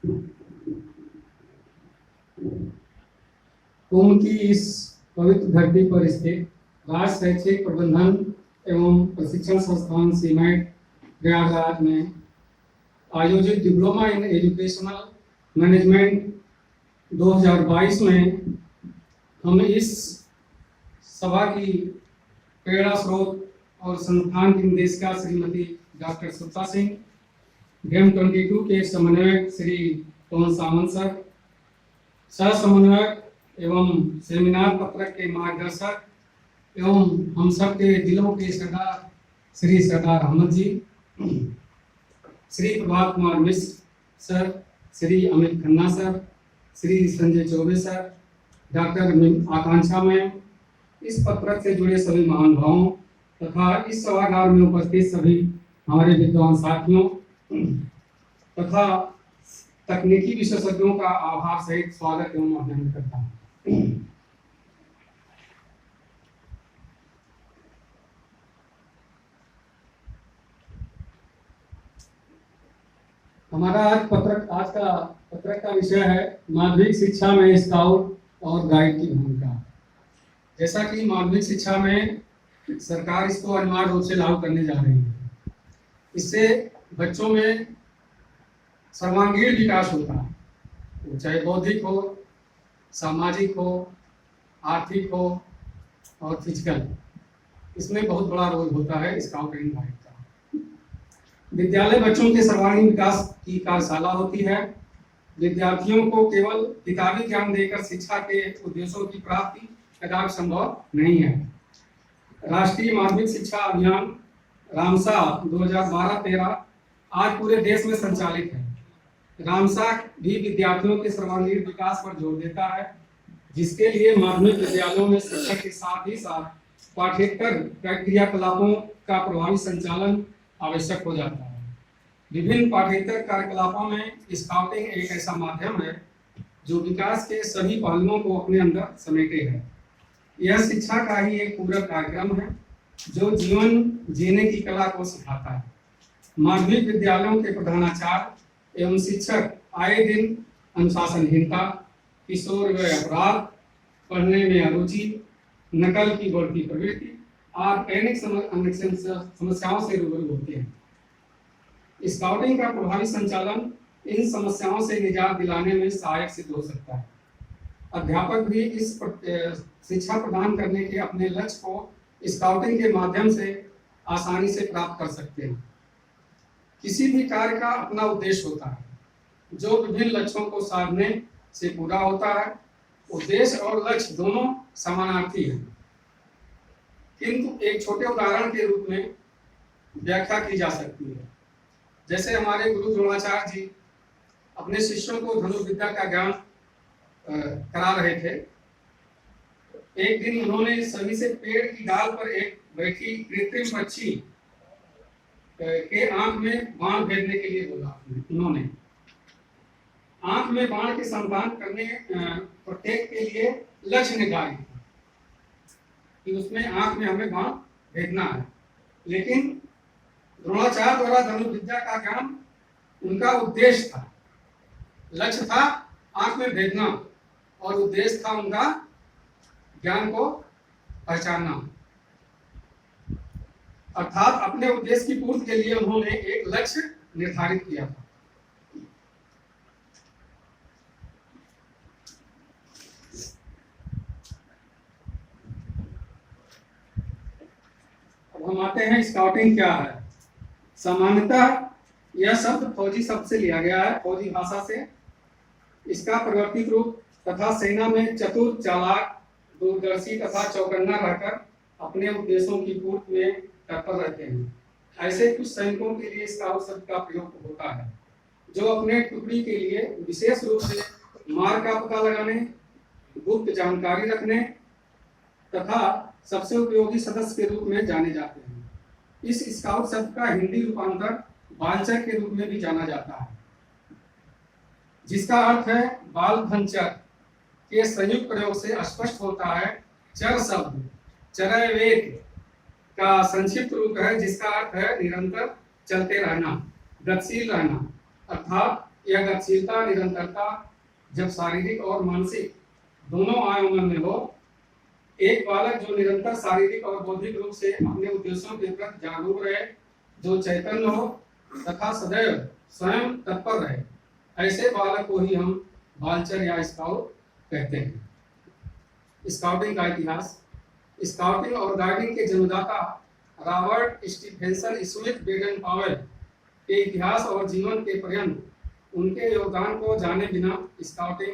कुंभ की इस पवित्र धरती पर स्थित राज्य शैक्षिक प्रबंधन एवं प्रशिक्षण संस्थान सीमेट प्रयागराज में आयोजित डिप्लोमा इन एजुकेशनल मैनेजमेंट 2022 में हम इस सभा की प्रेरणा स्रोत और संस्थान की निदेशिका श्रीमती डॉक्टर सुप्ता सिंह, गेम 22 के समन्वयक श्री पवन सावंत सर, सह समन्वयक एवं सेमिनार पत्रक के मार्गदर्शक एवं हम सब के दिलों के सरदार Shri Sardar Ahmad ji, Shri Prabhat Kumar Mishra sir, Shri Amit Khanna sir, Shri Sanjay Chaubey sir, doctor Akanksha ma'am, इस पत्रक से जुड़े सभी महानुभावों तथा इस सभागार में उपस्थित सभी हमारे विद्वान साथियों तथा तकनीकी विशेषज्ञों का आभार सहित स्वागत एवं अभिनंदन करता हूँ। हमारा आज का पत्रक का विषय है माध्यमिक शिक्षा में स्काउट और गाइड की भूमिका। जैसा कि माध्यमिक शिक्षा में सरकार इसको अनिवार्य रूप से लागू करने जा रही है, इससे बच्चों में सर्वांगीण विकास होता है, चाहे बौद्धिक हो, सामाजिक हो, आर्थिक हो और फिजिकल, इसमें बहुत बड़ा रोल होता है स्काउट एंड गाइड का। विद्यालय बच्चों के सर्वांगीण विकास की कार्यशाला होती है। विद्यार्थियों को केवल किताबी ज्ञान देकर शिक्षा के उद्देश्यों की प्राप्ति कदापि संभव नहीं है। राष्ट्रीय माध्यमिक शिक्षा अभियान रामसा 2012-13 आज पूरे देश में संचालित है। रामसा भी विद्यार्थियों के सर्वांगीण विकास पर जोर देता है, जिसके लिए माध्यमिक विद्यालयों में शिक्षक के साथ ही साथ पाठ्येतर क्रियाकलापों का प्रभावी संचालन आवश्यक हो जाता है। विभिन्न पाठ्येतर कार्यकलापों में स्काउटिंग एक ऐसा माध्यम है जो विकास के सभी पहलुओं को अपने अंदर समेटे है। यह शिक्षा का ही एक पूरक कार्यक्रम है जो जीवन जीने की कला को सिखाता है। माध्यमिक विद्यालयों के प्रधानाचार्य एवं शिक्षक आए दिन अनुशासनहीनता, किशोर व अपराध, पढ़ने में अरुचि, नकल की बढ़ती प्रवृत्ति और अनेक समस्याओं से रूबरू होते हैं। स्काउटिंग का प्रभावी संचालन इन समस्याओं से निजात दिलाने में सहायक सिद्ध हो सकता है। अध्यापक भी इस शिक्षा प्रदान करने के अपने लक्ष्य को स्काउटिंग के माध्यम से आसानी से प्राप्त कर सकते हैं। किसी भी कार्य का अपना उद्देश्य होता है जो विभिन्न लक्ष्यों को साधने से पूरा होता है। उद्देश्य और लक्ष्य दोनों समानार्थी हैं, किंतु एक छोटे उदाहरण के रूप में व्याख्या की जा सकती है। जैसे हमारे गुरु द्रोणाचार्य जी अपने शिष्यों को धनुर्विद्या का ज्ञान करा रहे थे। एक दिन उन्होंने सभी से पेड़ की डाल पर एक बैठी कृत्रिम पक्षी के आंख में बाण भेजने के लिए बोला। उन्होंने आंख में बाण के संधान करने प्रत्येक के लिए लक्ष्य निर्धारित कि उसमें आंख में हमें बाण भेजना है, लेकिन द्रोणाचार्य द्वारा धनुर्विद्या का ज्ञान उनका उद्देश्य था। लक्ष्य था आंख में भेजना और उद्देश्य था उनका ज्ञान को पहचानना, अर्थात अपने उद्देश्य की पूर्ति के लिए उन्होंने एक लक्ष्य निर्धारित किया था। अब हम आते हैं स्काउटिंग क्या है। सामान्यतः यह शब्द फौजी शब्द से लिया गया है, फौजी भाषा से। इसका प्राकृतिक रूप तथा सेना में चतुर, चालाक, दूरदर्शी तथा चौकन्ना रहकर अपने उद्देश्यों की पूर्ति में तत्पर रहते हैं। ऐसे कुछ सैनिकों के लिए स्काउट शब्द का प्रयोग होता है जो अपने टुकड़ी के लिए विशेष रूप से मार्ग का पता लगाने, गुप्त जानकारी रखने तथा सबसे उपयोगी सदस्य के रूप में जाने जाते हैं। इस स्काउट शब्द का हिंदी रूपांतर बालचर के रूप में भी जाना जाता है, जिसका अर्थ है बाल धनचर के संयुक्त प्रयोग से स्पष्ट होता है। चर शब्द चरवेग का संक्षिप्त रूप है, जिसका अर्थ है निरंतर चलते रहना, गतिशील रहना, अर्थात यह गतिशीलता निरंतरता जब शारीरिक और मानसिक दोनों आयामों में हो। एक बालक जो निरंतर शारीरिक और बौद्धिक रूप से अपने उद्देश्यों के प्रति जागरूक रहे, जो चैतन्य हो तथा सदैव स्वयं तत्पर रहे, ऐसे बालक को ही हम बालचर या स्काउट कहते हैं। स्काउटिंग का इतिहास। स्काउटिंग और गाइडिंग के जन्मदाता Robert Stephenson Smith Baden Pavel के इतिहास और जीवन के पर्यंत उनके योगदान को जाने बिना स्काउटिंग